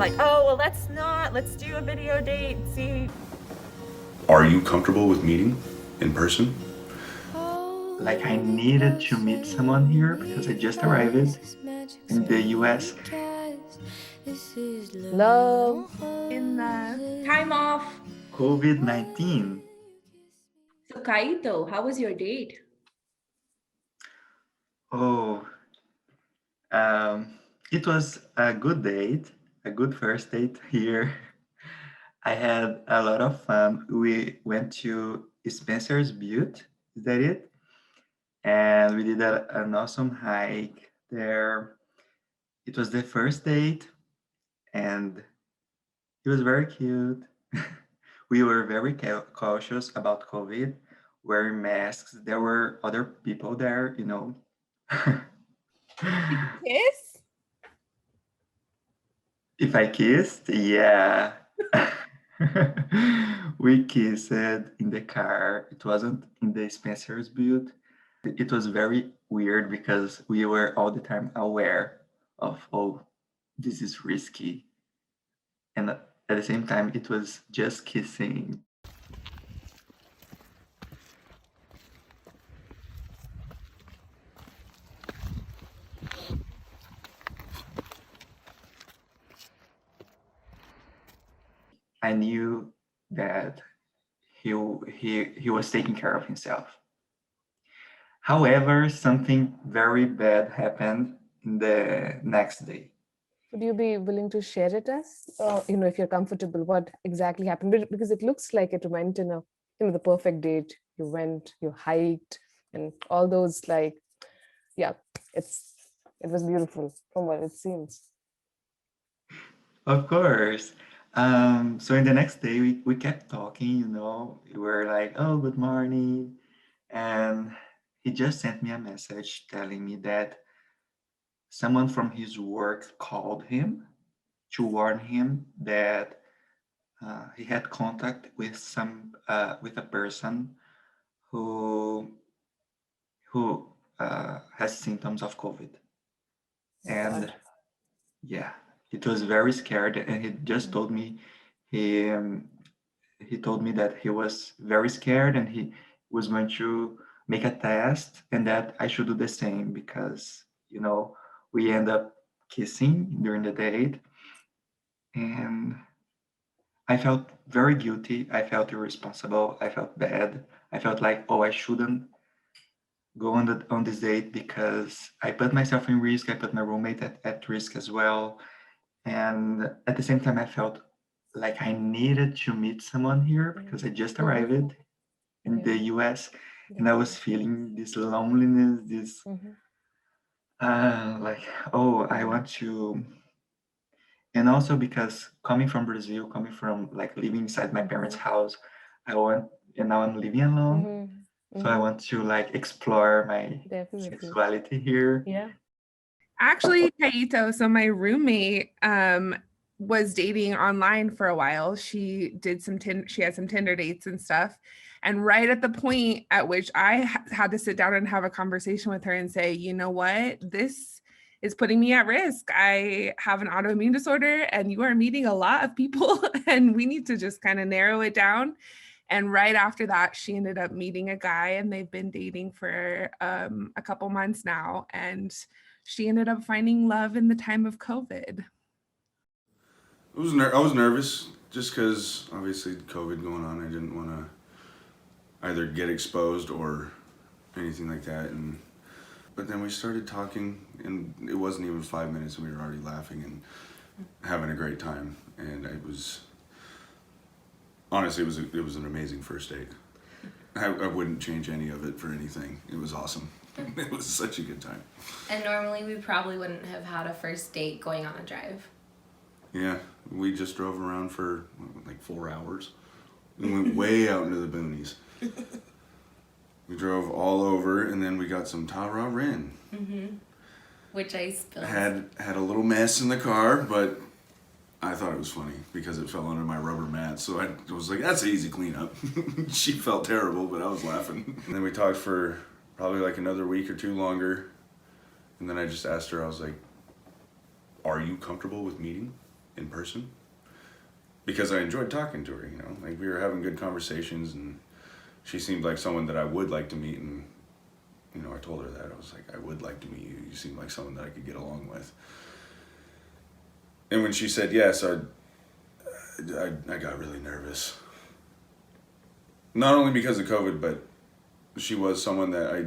like, oh, well, let's do a video date, see. Are you comfortable with meeting in person? Like I needed to meet someone here because I just arrived in the US. Love in the time of COVID-19. So Kaito, how was your date? Oh, it was a good date, a good first date here. I had a lot of fun. We went to Spencer's Butte, is that it? And we did an awesome hike there. It was the first date, and it was very cute. We were very cautious about COVID, wearing masks. There were other people there, you know. Kiss? If I kissed, yeah. We kissed in the car. It wasn't in the Spencer's Butte. It was very weird because we were all the time aware of, oh, this is risky. And at the same time, it was just kissing. I knew that he was taking care of himself. However, something very bad happened in the next day. Would you be willing to share it us? If you're comfortable, what exactly happened? Because it looks like it went in the perfect date. You went, you hiked, and all those yeah, it was beautiful from what it seems. Of course. So in the next day, we kept talking, you know, we were like, oh, good morning. And he just sent me a message telling me that someone from his work called him to warn him that he had contact with with a person who has symptoms of COVID. And God. yeah, it was very scared, and he just told me he he told me that he was very scared and he was going to make a test and that I should do the same because you know we end up kissing during the date, and I felt very guilty. I felt irresponsible. I felt bad. I felt like, oh, I shouldn't go on this date because I put myself in risk. I put my roommate at risk as well. And at the same time, I felt like I needed to meet someone here because I just arrived in the US and I was feeling this loneliness, this like, oh, I want to. And also because coming from Brazil, coming from like living inside my parents' house, I want, and now I'm living alone. So I want to like explore my Definitely. sexuality here. Yeah. Actually, Kaito, so my roommate was dating online for a while. She did she had some Tinder dates and stuff. And right at the point at which I had to sit down and have a conversation with her and say, you know what, this is putting me at risk. I have an autoimmune disorder and you are meeting a lot of people and we need to just kind of narrow it down. And right after that, she ended up meeting a guy and they've been dating for a couple months now. And she ended up finding love in the time of COVID. I was nervous just because obviously COVID going on. I didn't want to either get exposed or anything like that. But then we started talking, and it wasn't even 5 minutes, and we were already laughing and having a great time. And honestly, it was an amazing first date. I wouldn't change any of it for anything. It was awesome. It was such a good time. And normally we probably wouldn't have had a first date going on a drive. Yeah, we just drove around for like 4 hours. We went way out into the boonies. We drove all over, and then we got some Tara Rin. Which I spilled. Had a little mess in the car, but I thought it was funny because it fell under my rubber mat. So I was like, that's an easy cleanup. She felt terrible, but I was laughing. And then we talked for probably like another week or two longer. And then I just asked her, I was like, are you comfortable with meeting in person because I enjoyed talking to her, you know, like we were having good conversations and she seemed like someone that I would like to meet. And, you know, I told her that. I was like, I would like to meet you. You seem like someone that I could get along with. And when she said yes, I got really nervous. Not only because of COVID, but she was someone that I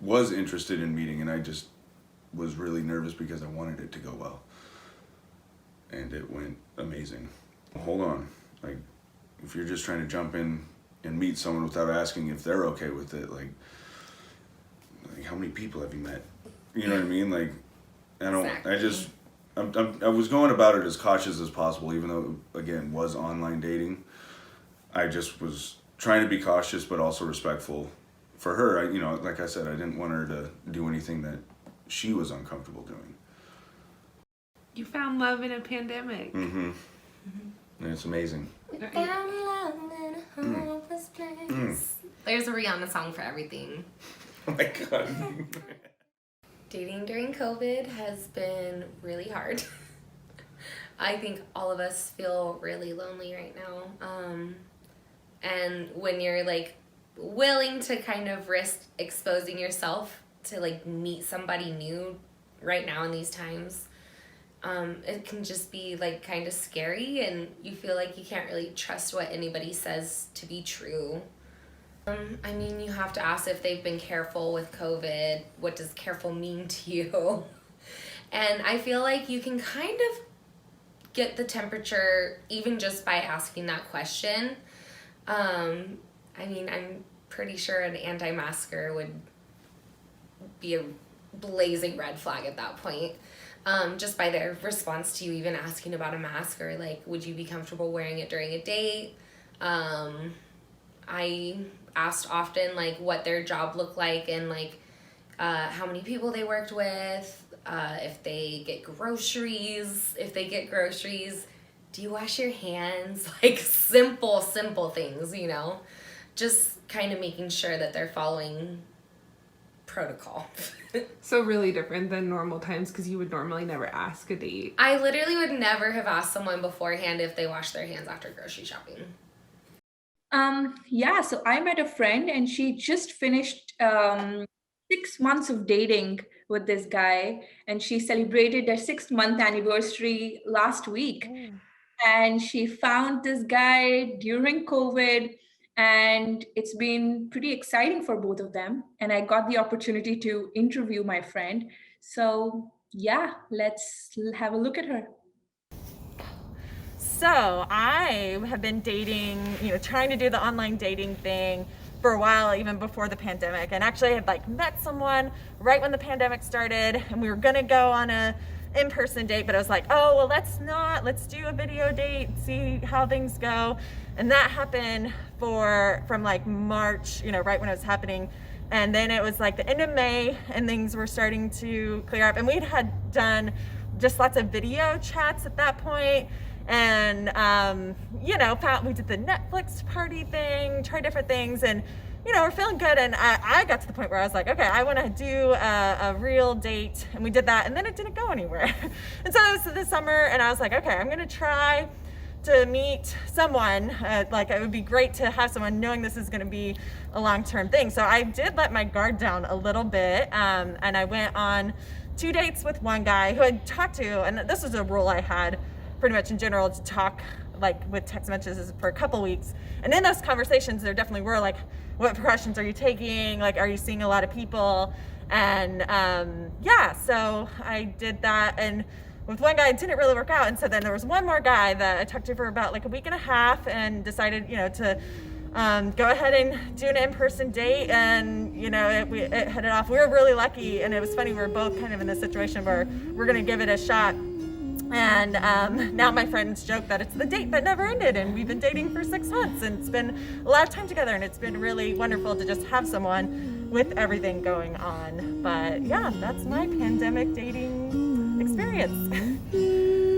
was interested in meeting, and I just was really nervous because I wanted it to go well. And it went amazing. Hold on. Like, if you're just trying to jump in and meet someone without asking if they're okay with it, like how many people have you met? You know what I mean? Like, I don't, Exactly. I was going about it as cautious as possible, even though it, again, was online dating. I just was trying to be cautious, but also respectful for her. I, you know, like I said, I didn't want her to do anything that she was uncomfortable doing. You found love in a pandemic. Mm-hmm. And it's amazing. Found love in a hopeless place. There's a Rihanna song for everything. Oh my God. Dating during COVID has been really hard. I think all of us feel really lonely right now. And when you're like willing to kind of risk exposing yourself to like meet somebody new right now in these times, it can just be like kind of scary, and you feel like you can't really trust what anybody says to be true. I mean, you have to ask if they've been careful with COVID. What does careful mean to you? And I feel like you can kind of get the temperature even just by asking that question. I mean, I'm pretty sure an anti-masker would be a blazing red flag at that point. Just by their response to you even asking about a mask, or like, would you be comfortable wearing it during a date? I asked often like what their job looked like and like how many people they worked with, if they get groceries. Do you wash your hands? Like simple things, you know, just kind of making sure that they're following protocol. So really different than normal times, because you would normally never ask a date. I literally would never have asked someone beforehand if they wash their hands after grocery shopping. Yeah, so I met a friend and she just finished 6 months of dating with this guy, and she celebrated their 6th-month anniversary last week. And she found this guy during COVID, and it's been pretty exciting for both of them. And I got the opportunity to interview my friend. So yeah, let's have a look at her. So I have been dating, trying to do the online dating thing for a while, even before the pandemic. And actually I had like met someone right when the pandemic started, and we were gonna go on a in-person date, but I was like, oh, well, let's do a video date, see how things go. And that happened from like March, right when it was happening. And then it was like the end of May and things were starting to clear up. And had done just lots of video chats at that point. And, we did the Netflix party thing, tried different things, and, we're feeling good. And I got to the point where I was like, okay, I want to do a real date. And we did that, and then it didn't go anywhere. And so it was this summer, and I was like, okay, I'm going to try to meet someone. Like, it would be great to have someone, knowing this is going to be a long-term thing. So I did let my guard down a little bit, and I went on 2 dates with one guy who I'd talked to, and this was a rule I had pretty much in general, to talk like with text messages for a couple weeks. And in those conversations, there definitely were like, what precautions are you taking? Like, are you seeing a lot of people? And so I did that. And with one guy, it didn't really work out. And so then there was one more guy that I talked to for about like a week and a half, and decided, to go ahead and do an in-person date. And, it headed off. We were really lucky. And it was funny, we were both kind of in this situation where we're going to give it a shot. And now my friends joke that it's the date that never ended, and we've been dating for 6 months, and it's been a lot of time together, and it's been really wonderful to just have someone with everything going on. But yeah, that's my pandemic dating experience.